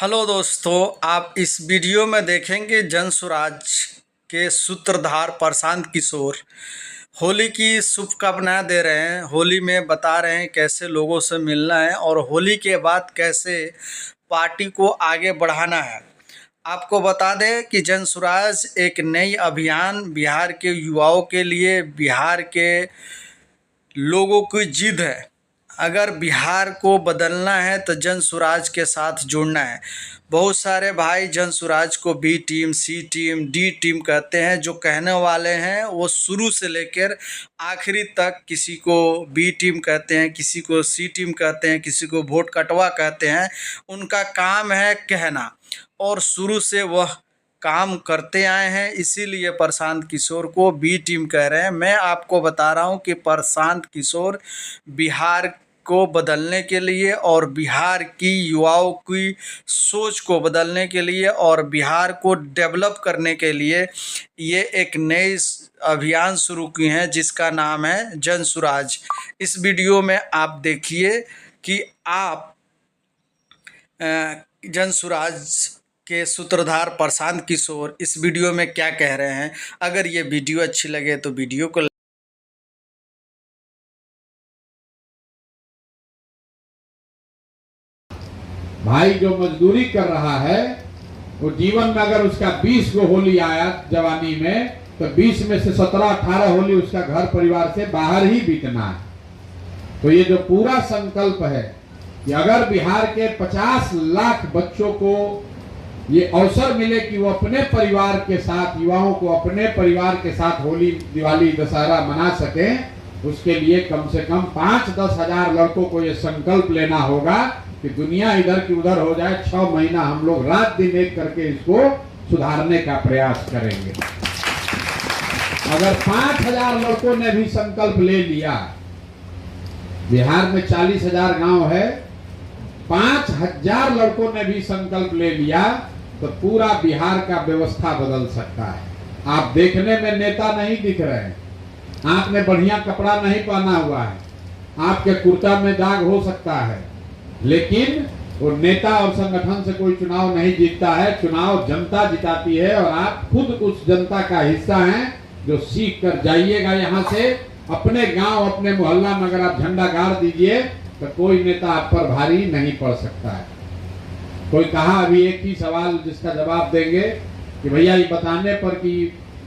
Hello दोस्तों, आप इस वीडियो में देखेंगे जनसुराज के सूत्रधार प्रशांत किशोर होली की शुभकामनाएं दे रहे हैं। होली में बता रहे हैं कैसे लोगों से मिलना है और होली के बाद कैसे पार्टी को आगे बढ़ाना है। आपको बता दें कि जनसुराज एक नई अभियान बिहार के युवाओं के लिए, बिहार के लोगों की जिद है। अगर बिहार को बदलना है तो जनसुराज के साथ जुड़ना है। बहुत सारे भाई जनसुराज को बी टीम, सी टीम, डी टीम कहते हैं। जो कहने वाले हैं वो शुरू से लेकर आखिरी तक किसी को बी टीम कहते हैं, किसी को सी टीम कहते हैं, किसी को वोट कटवा कहते हैं। उनका काम है कहना और शुरू से वह काम करते आए हैं, इसीलिए प्रशांत किशोर को बी टीम कह रहे हैं। मैं आपको बता रहा हूं कि प्रशांत किशोर बिहार को बदलने के लिए और बिहार की युवाओं की सोच को बदलने के लिए और बिहार को डेवलप करने के लिए ये एक नई अभियान शुरू की हैं जिसका नाम है जनसुराज। इस वीडियो में आप देखिए कि आप जनसुराज के सूत्रधार प्रशांत किशोर इस वीडियो में क्या कह रहे हैं। अगर ये वीडियो अच्छी लगे तो वीडियो को भाई जो मजदूरी कर रहा है वो जीवन में अगर उसका 20 गो होली आया जवानी में तो 20 में से 17-18 होली उसका घर परिवार से बाहर ही बीतना है। तो ये जो पूरा संकल्प है कि अगर बिहार के 50 लाख बच्चों को ये अवसर मिले कि वो अपने परिवार के साथ, युवाओं को अपने परिवार के साथ होली, दिवाली, दशहरा मना सके, उसके लिए कम से कम 5-10 हजार लड़कों को ये संकल्प लेना होगा कि दुनिया इधर की उधर हो जाए, 6 महीना हम लोग रात दिन एक करके इसको सुधारने का प्रयास करेंगे। अगर 5000 लड़कों ने भी संकल्प ले लिया, बिहार में 40,000 गांव है, 5000 लड़कों ने भी संकल्प ले लिया तो पूरा बिहार का व्यवस्था बदल सकता है। आप देखने में नेता नहीं दिख रहे हैं, आपने बढ़िया कपड़ा नहीं पहना हुआ है, आपके कुर्ता में दाग हो सकता है, लेकिन वो नेता और संगठन से कोई चुनाव नहीं जीतता है। चुनाव जनता जिताती है और आप खुद उस जनता का हिस्सा हैं जो सीख कर जाइएगा। यहाँ से अपने गांव, अपने मोहल्ला में अगर आप झंडा गाड़ दीजिए तो कोई नेता आप पर भारी नहीं पड़ सकता है। कोई कहा अभी एक ही सवाल जिसका जवाब देंगे कि भैया ये बताने पर कि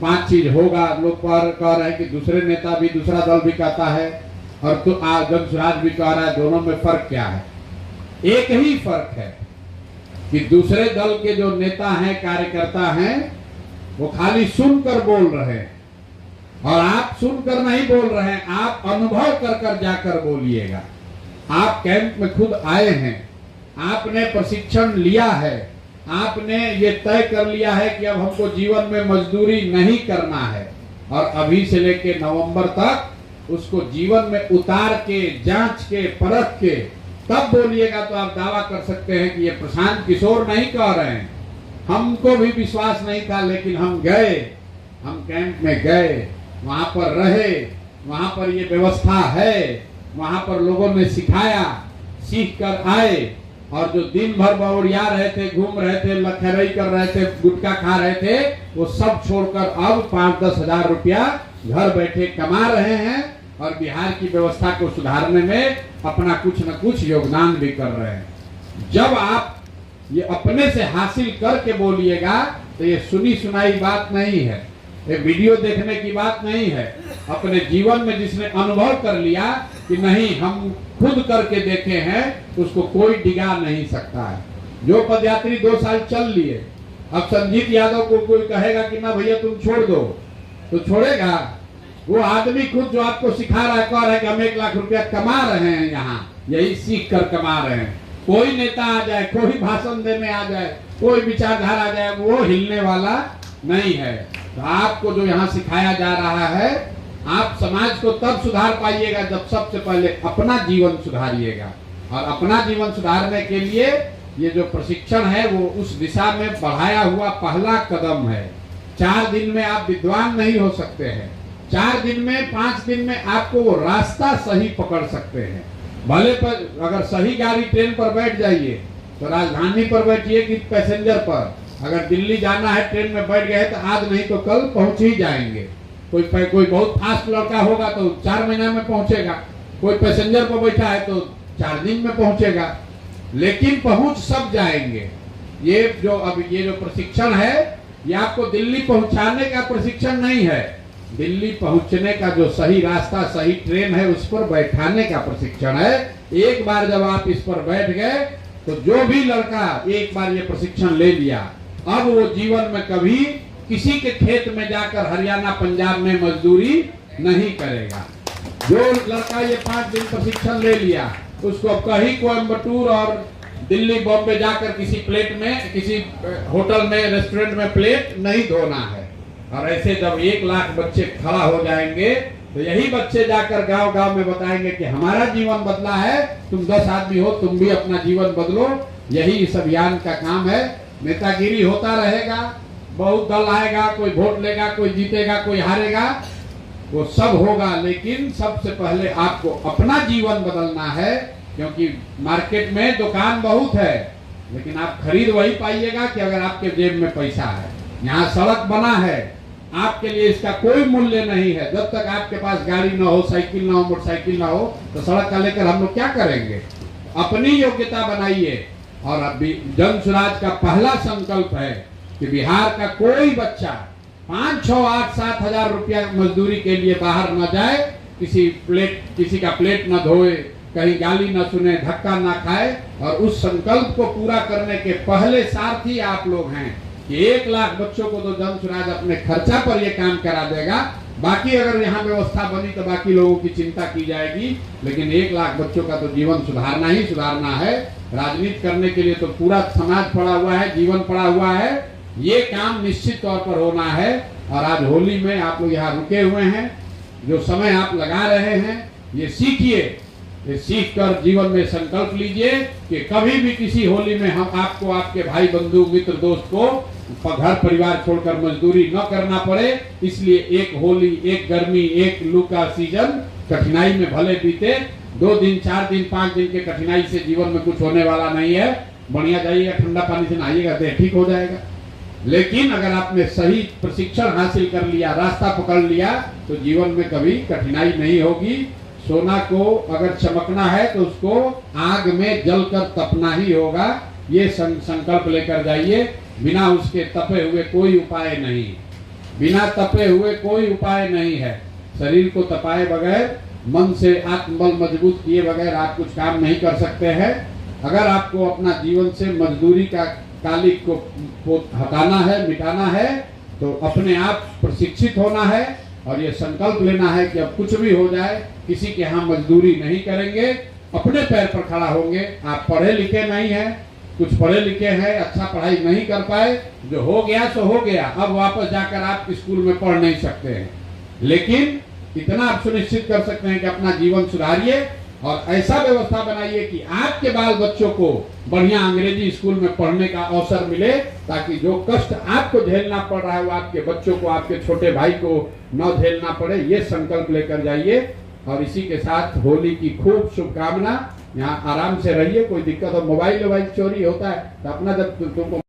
5 चीज होगा, लोग कह रहे हैं कि दूसरे नेता भी, दूसरा दल भी कहता है और तो जनसुराज भी कह रहा है, दोनों में फर्क क्या है? एक ही फर्क है कि दूसरे दल के जो नेता हैं, कार्यकर्ता हैं, वो खाली सुनकर बोल रहे हैं और आप सुनकर नहीं बोल रहे हैं, आप अनुभव कर कर जाकर बोलिएगा। आप कैंप में खुद आए हैं, आपने प्रशिक्षण लिया है, आपने ये तय कर लिया है कि अब हमको जीवन में मजदूरी नहीं करना है और अभी से लेके नवंबर तक उसको जीवन में उतार के, जांच के, परख के तब बोलिएगा तो आप दावा कर सकते हैं कि ये प्रशांत किशोर नहीं कह रहे हैं। हमको भी विश्वास नहीं था, लेकिन हम गए, हम कैंप में गए, वहां पर रहे, वहां पर ये व्यवस्था है, वहां पर लोगों ने सिखाया, सीख कर आए और जो दिन भर बौड़िया रहे थे, घूम रहे थे, लखरई कर रहे थे, गुटखा खा रहे थे, वो सब छोड़कर अब 5-10 हजार रुपया घर बैठे कमा रहे हैं और बिहार की व्यवस्था को सुधारने में अपना कुछ न कुछ योगदान भी कर रहे हैं। जब आप ये अपने से हासिल करके बोलिएगा तो ये सुनी सुनाई बात नहीं है, ये वीडियो देखने की बात नहीं है। अपने जीवन में जिसने अनुभव कर लिया कि नहीं हम खुद करके देखे हैं, उसको कोई डिगा नहीं सकता है। जो पदयात्री 2 साल चल लिए, अब संजीत यादव को कोई कहेगा कि ना भैया तुम छोड़ दो तो छोड़ेगा? वो आदमी खुद जो आपको सिखा रहा है, कह रहा है कि हम 1 लाख रुपया कमा रहे हैं, यहाँ यही सीख कर कमा रहे हैं। कोई नेता आ जाए, कोई भाषण देने आ जाए, कोई विचारधारा आ जाए, वो हिलने वाला नहीं है। तो आपको जो यहाँ सिखाया जा रहा है, आप समाज को तब सुधार पाइएगा जब सबसे पहले अपना जीवन सुधारिएगा और अपना जीवन सुधारने के लिए ये जो प्रशिक्षण है वो उस दिशा में बढ़ाया हुआ पहला कदम है। 4 दिन में आप विद्वान नहीं हो सकते हैं, 4 दिन में, 5 दिन में आपको वो रास्ता सही पकड़ सकते हैं। भले पर अगर सही गाड़ी ट्रेन पर बैठ जाइए, तो राजधानी पर बैठिए कि पैसेंजर पर। अगर दिल्ली जाना है ट्रेन में बैठ गए तो आज नहीं तो कल पहुंच ही जाएंगे। कोई बहुत फास्ट लड़का होगा तो 4 महीना में पहुंचेगा, कोई पैसेंजर पर बैठा है तो 4 दिन में पहुंचेगा, लेकिन पहुंच सब जाएंगे। ये जो प्रशिक्षण है ये आपको दिल्ली पहुंचाने का प्रशिक्षण नहीं है, दिल्ली पहुंचने का जो सही रास्ता सही ट्रेन है उस पर बैठाने का प्रशिक्षण है। एक बार जब आप इस पर बैठ गए तो जो भी लड़का एक बार ये प्रशिक्षण ले लिया, अब वो जीवन में कभी किसी के खेत में जाकर हरियाणा पंजाब में मजदूरी नहीं करेगा। जो लड़का ये 5 दिन प्रशिक्षण ले लिया उसको अब कहीं कोयम्बटूर और दिल्ली बॉम्बे जाकर किसी प्लेट में किसी होटल में रेस्टोरेंट में प्लेट नहीं धोना है। और ऐसे जब 1 लाख बच्चे खड़ा हो जाएंगे तो यही बच्चे जाकर गांव गांव में बताएंगे कि हमारा जीवन बदला है, तुम 10 आदमी हो, तुम भी अपना जीवन बदलो। यही इस अभियान का काम है। नेतागिरी होता रहेगा, बहुत दल आएगा, कोई वोट लेगा, कोई जीतेगा, कोई हारेगा, वो सब होगा, लेकिन सबसे पहले आपको अपना जीवन बदलना है। क्योंकि मार्केट में दुकान बहुत है लेकिन आप खरीद वही पाइएगा कि अगर आपके जेब में पैसा है। यहाँ सड़क बना है, आपके लिए इसका कोई मूल्य नहीं है। जब तक आपके पास गाड़ी ना हो, साइकिल ना हो, मोटरसाइकिल ना हो, तो सड़क का लेकर हम लोग क्या करेंगे? अपनी योग्यता बनाइए। और अभी जन स्वराज का पहला संकल्प है कि बिहार का कोई बच्चा 5, 6, 8, 7 हजार रुपया मजदूरी के लिए बाहर न जाए, किसी का प्लेट न धोए, कहीं गाली न सुने, धक्का ना खाए। और उस संकल्प को पूरा करने के पहले सारथी आप लोग हैं कि 1 लाख बच्चों को तो जन स्वराज अपने खर्चा पर यह काम करा देगा। बाकी अगर यहाँ व्यवस्था बनी तो बाकी लोगों की चिंता की जाएगी, लेकिन 1 लाख बच्चों का तो जीवन सुधारना ही सुधारना है। राजनीति करने के लिए तो पूरा समाज पड़ा हुआ है, जीवन पड़ा हुआ है। ये काम निश्चित तौर पर होना है। और आज होली में आप लोग यहाँ रुके हुए हैं, जो समय आप लगा रहे हैं ये सीखिए, ये सीख कर जीवन में संकल्प लीजिए कि कभी भी किसी होली में हम आपको आपके भाई बंधु मित्र दोस्त को घर परिवार छोड़कर मजदूरी न करना पड़े। इसलिए एक होली, एक गर्मी, एक लू का सीजन कठिनाई में भले बीते, 2 दिन 4 दिन 5 दिन के कठिनाई से जीवन में कुछ होने वाला नहीं है। बढ़िया जाइएगा, ठंडा पानी से नहाइएगा, देह ठीक हो जाएगा। लेकिन अगर आपने सही प्रशिक्षण हासिल कर लिया, रास्ता पकड़ लिया, तो जीवन में कभी कठिनाई नहीं होगी। सोना को अगर चमकना है तो उसको आग में जलकर तपना ही होगा। ये संकल्प लेकर जाइए। बिना उसके तपे हुए कोई उपाय नहीं, बिना तपे हुए कोई उपाय नहीं है। शरीर को तपाए बगैर, मन से आत्मबल मजबूत किए बगैर आप कुछ काम नहीं कर सकते हैं। अगर आपको अपना जीवन से मजदूरी का कालिक को हटाना है, मिटाना है, तो अपने आप प्रशिक्षित होना है और ये संकल्प लेना है कि अब कुछ भी हो जाए किसी के यहाँ मजदूरी नहीं करेंगे, अपने पैर पर खड़ा होंगे। आप पढ़े लिखे नहीं हैं, कुछ पढ़े लिखे हैं, अच्छा पढ़ाई नहीं कर पाए, जो हो गया सो हो गया। अब वापस जाकर आप स्कूल में पढ़ नहीं सकते हैं, लेकिन इतना आप सुनिश्चित कर सकते हैं कि अपना जीवन सुधारिए और ऐसा व्यवस्था बनाइए कि आपके बाल बच्चों को बढ़िया अंग्रेजी स्कूल में पढ़ने का अवसर मिले, ताकि जो कष्ट आपको झेलना पड़ रहा है वो आपके बच्चों को, आपके छोटे भाई को न झेलना पड़े। ये संकल्प लेकर जाइए। और इसी के साथ होली की खूब शुभकामना। यहाँ आराम से रहिए, कोई दिक्कत हो, मोबाइल चोरी होता है तो अपना जब तुमको